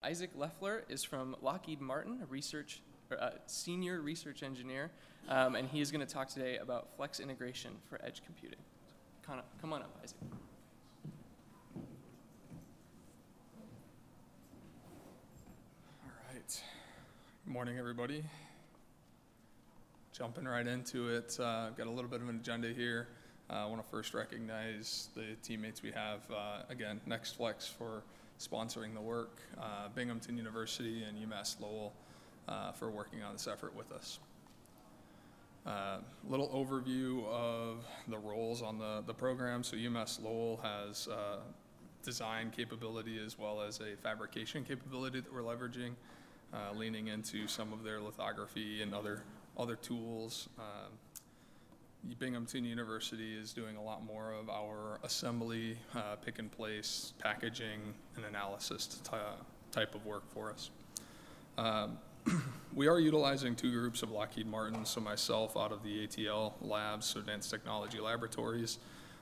Isaac Leffler is from Lockheed Martin, a senior research engineer, and he is going to talk today about flex integration for edge computing. Come on up, Isaac. All right. Good morning, everybody. Jumping right into it, got a little bit of an agenda here. I want to first recognize the teammates we have. Again, NextFlex for sponsoring the work, Binghamton University and UMass Lowell for working on this effort with us. Little overview of the roles on the program. So UMass Lowell has design capability as well as a fabrication capability that we're leveraging, leaning into some of their lithography and other tools. Binghamton University is doing a lot more of our assembly, pick and place, packaging, and analysis type of work for us. We are utilizing two groups of Lockheed Martin, so myself out of the ATL labs, so Advanced Technology Laboratories.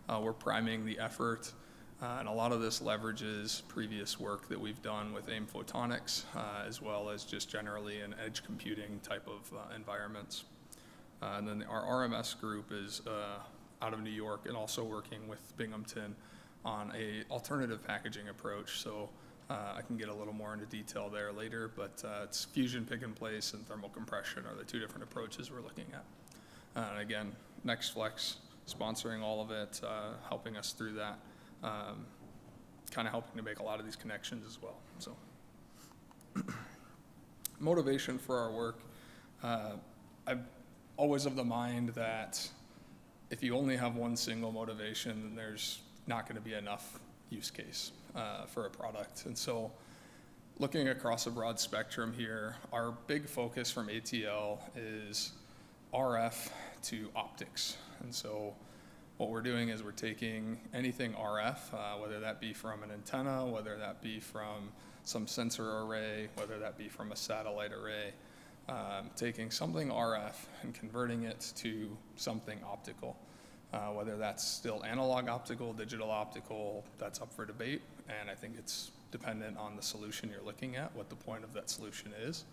We're priming the effort, and a lot of this leverages previous work that we've done with AIM Photonics, as well as just generally in edge computing type of environments. And then our RMS group is out of New York and also working with Binghamton on a alternative packaging approach. So I can get a little more into detail there later, but it's fusion pick and place and thermal compression are the two different approaches we're looking at. And again, NextFlex sponsoring all of it, helping us through that, kind of helping to make a lot of these connections as well. So motivation for our work, I'm always of the mind that if you only have one single motivation, then there's not going to be enough use case for a product. And so looking across a broad spectrum here, our big focus from ATL is RF to optics. And so what we're doing is we're taking anything RF, whether that be from an antenna, whether that be from some sensor array, whether that be from a satellite array, taking something RF and converting it to something optical, whether that's still analog optical, digital optical, that's up for debate, and I think it's dependent on the solution you're looking at, what the point of that solution is.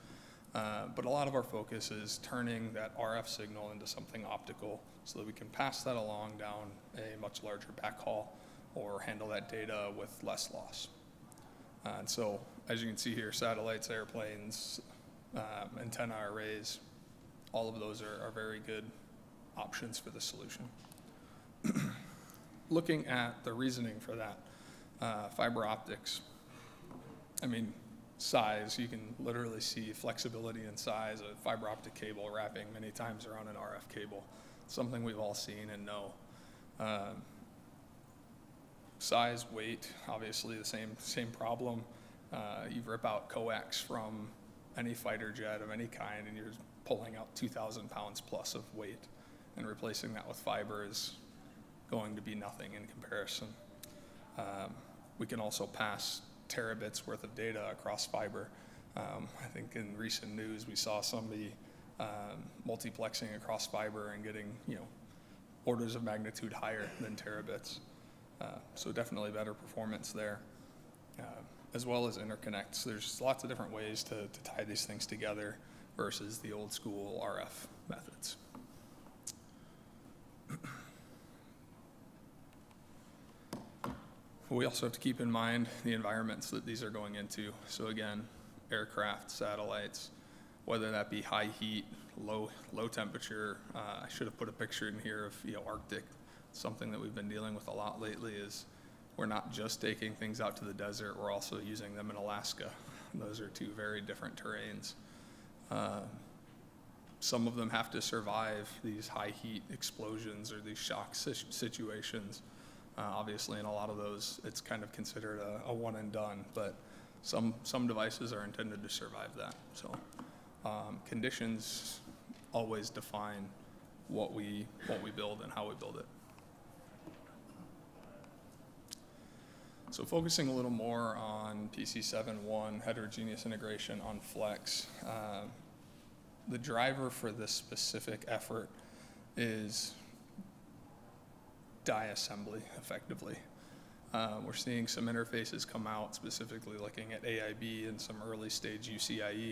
But a lot of our focus is turning that RF signal into something optical so that we can pass that along down a much larger backhaul or handle that data with less loss. And so, as you can see here, satellites, airplanes, antenna arrays, all of those are very good options for the solution. Looking at the reasoning for that, fiber optics, I mean, size, you can literally see flexibility in size of fiber optic cable wrapping many times around an RF cable, something we've all seen and know. Size, weight, obviously the same problem. You rip out coax from any fighter jet of any kind and you're pulling out 2,000 pounds plus of weight, and replacing that with fiber is going to be nothing in comparison. We can also pass terabits worth of data across fiber. I think in recent news we saw somebody multiplexing across fiber and getting orders of magnitude higher than terabits. So definitely better performance there. As well as interconnects. There's lots of different ways to tie these things together versus the old school RF methods. We also have to keep in mind the environments that these are going into. So again, aircraft, satellites, whether that be high heat, low temperature. I should have put a picture in here of Arctic. Something that we've been dealing with a lot lately is we're not just taking things out to the desert, we're also using them in Alaska. Those are two very different terrains. Some of them have to survive these high heat explosions or these shock situations. Obviously, in a lot of those, it's kind of considered a one and done, but some devices are intended to survive that. So conditions always define what we build and how we build it. So focusing a little more on PC7.1, heterogeneous integration on Flex, the driver for this specific effort is die assembly, effectively. We're seeing some interfaces come out, specifically looking at AIB and some early stage UCIe